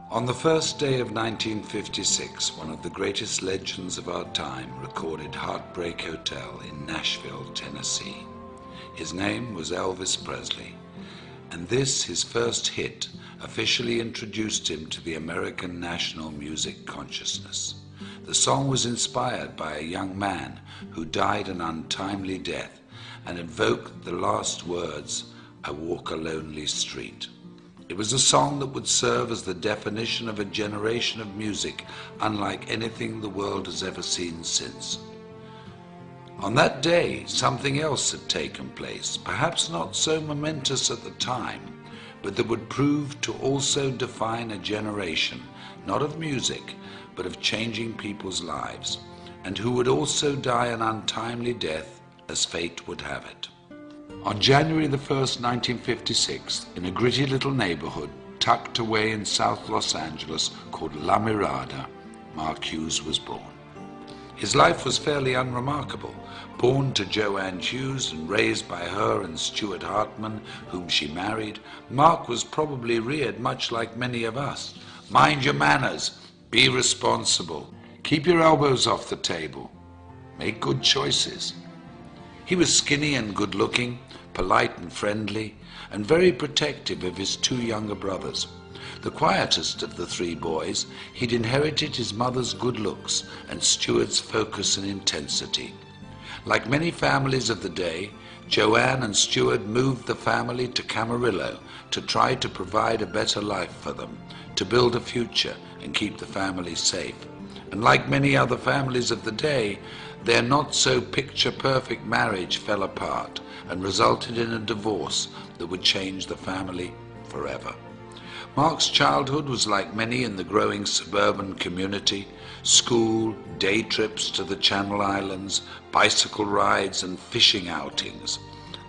On the first day of 1956, one of the greatest legends of our time recorded Heartbreak Hotel in Nashville, Tennessee. His name was Elvis Presley, and this, his first hit, officially introduced him to the American national music consciousness. The song was inspired by a young man who died an untimely death and evoked the last words, "I walk a lonely street." It was a song that would serve as the definition of a generation of music unlike anything the world has ever seen since. On that day, something else had taken place, perhaps not so momentous at the time, but that would prove to also define a generation, not of music, but of changing people's lives, and who would also die an untimely death as fate would have it. On January the 1st, 1956, in a gritty little neighborhood tucked away in South Los Angeles called La Mirada, Mark Hughes was born. His life was fairly unremarkable. Born to Joanne Hughes and raised by her and Stuart Hartman, whom she married, Mark was probably reared much like many of us. Mind your manners, be responsible, keep your elbows off the table, make good choices. He was skinny and good-looking, polite and friendly, and very protective of his two younger brothers. The quietest of the three boys, he'd inherited his mother's good looks and Stuart's focus and intensity. Like many families of the day, Joanne and Stuart moved the family to Camarillo to try to provide a better life for them, to build a future and keep the family safe. And like many other families of the day, their not-so-picture-perfect marriage fell apart and resulted in a divorce that would change the family forever. Mark's childhood was like many in the growing suburban community: school, day trips to the Channel Islands, bicycle rides and fishing outings.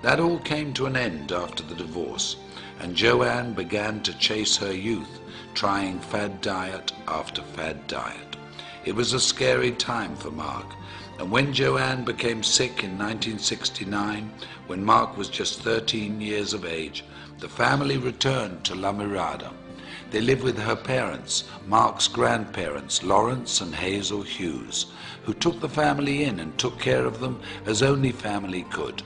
That all came to an end after the divorce, and Joanne began to chase her youth, trying fad diet after fad diet. It was a scary time for Mark, and when Joanne became sick in 1969, when Mark was just 13 years of age, the family returned to La Mirada. They lived with her parents, Mark's grandparents, Lawrence and Hazel Hughes, who took the family in and took care of them as only family could.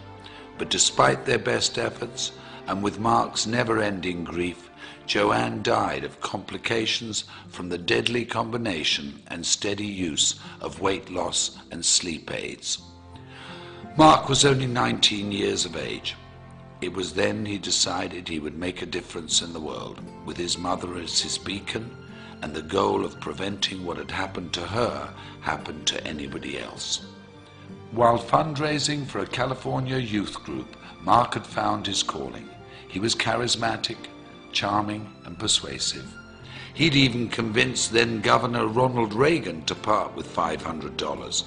But despite their best efforts, and with Mark's never-ending grief, Joanne died of complications from the deadly combination and steady use of weight loss and sleep aids. Mark was only 19 years of age. It was then he decided he would make a difference in the world, with his mother as his beacon, and the goal of preventing what had happened to her happen to anybody else. While fundraising for a California youth group, Mark had found his calling. He was charismatic, charming and persuasive. He'd even convinced then Governor Ronald Reagan to part with $500.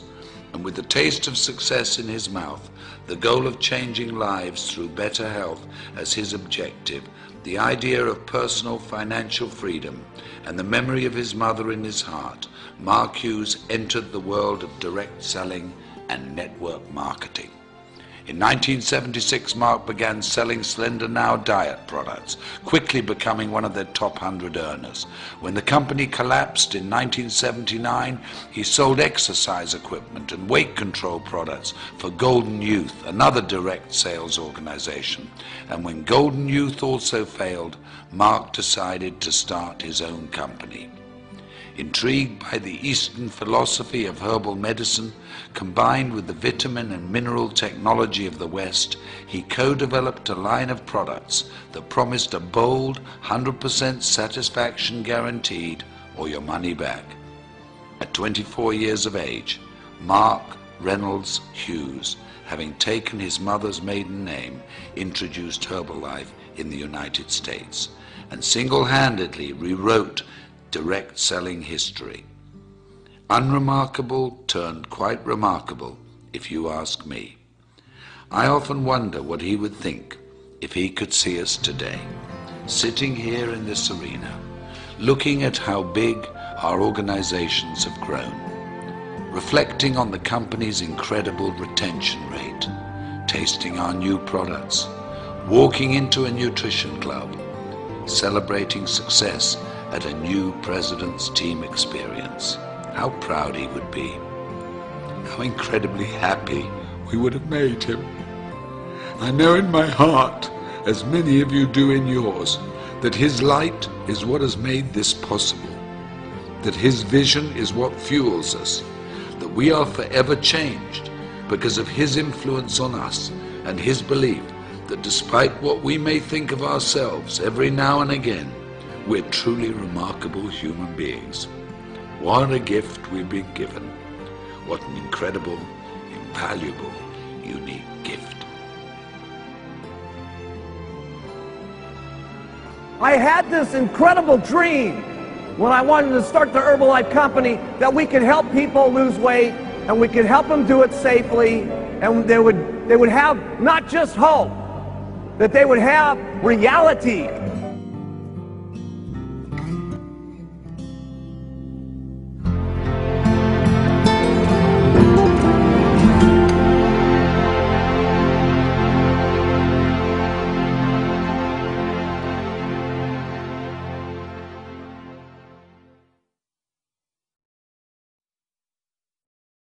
And with the taste of success in his mouth, the goal of changing lives through better health as his objective, the idea of personal financial freedom, and the memory of his mother in his heart, Mark Hughes entered the world of direct selling and network marketing. In 1976, Mark began selling Slender Now diet products, quickly becoming one of their top 100 earners. When the company collapsed in 1979, he sold exercise equipment and weight control products for Golden Youth, another direct sales organization. And when Golden Youth also failed, Mark decided to start his own company. Intrigued by the Eastern philosophy of herbal medicine, combined with the vitamin and mineral technology of the West, he co-developed a line of products that promised a bold 100% satisfaction guaranteed or your money back. At 24 years of age, Mark Reynolds Hughes, having taken his mother's maiden name, introduced Herbalife in the United States and single-handedly rewrote direct selling history. Unremarkable turned quite remarkable, if you ask me. I often wonder what he would think if he could see us today, sitting here in this arena, looking at how big our organizations have grown, reflecting on the company's incredible retention rate, tasting our new products, walking into a nutrition club, celebrating success at a new president's team experience, how proud he would be. How incredibly happy we would have made him. I know in my heart, as many of you do in yours, that his light is what has made this possible, that his vision is what fuels us, that we are forever changed because of his influence on us and his belief that despite what we may think of ourselves every now and again, we're truly remarkable human beings. What a gift we've been given. What an incredible, invaluable, unique gift. I had this incredible dream when I wanted to start the Herbalife company that we could help people lose weight and we could help them do it safely, and they would have not just hope, that they would have reality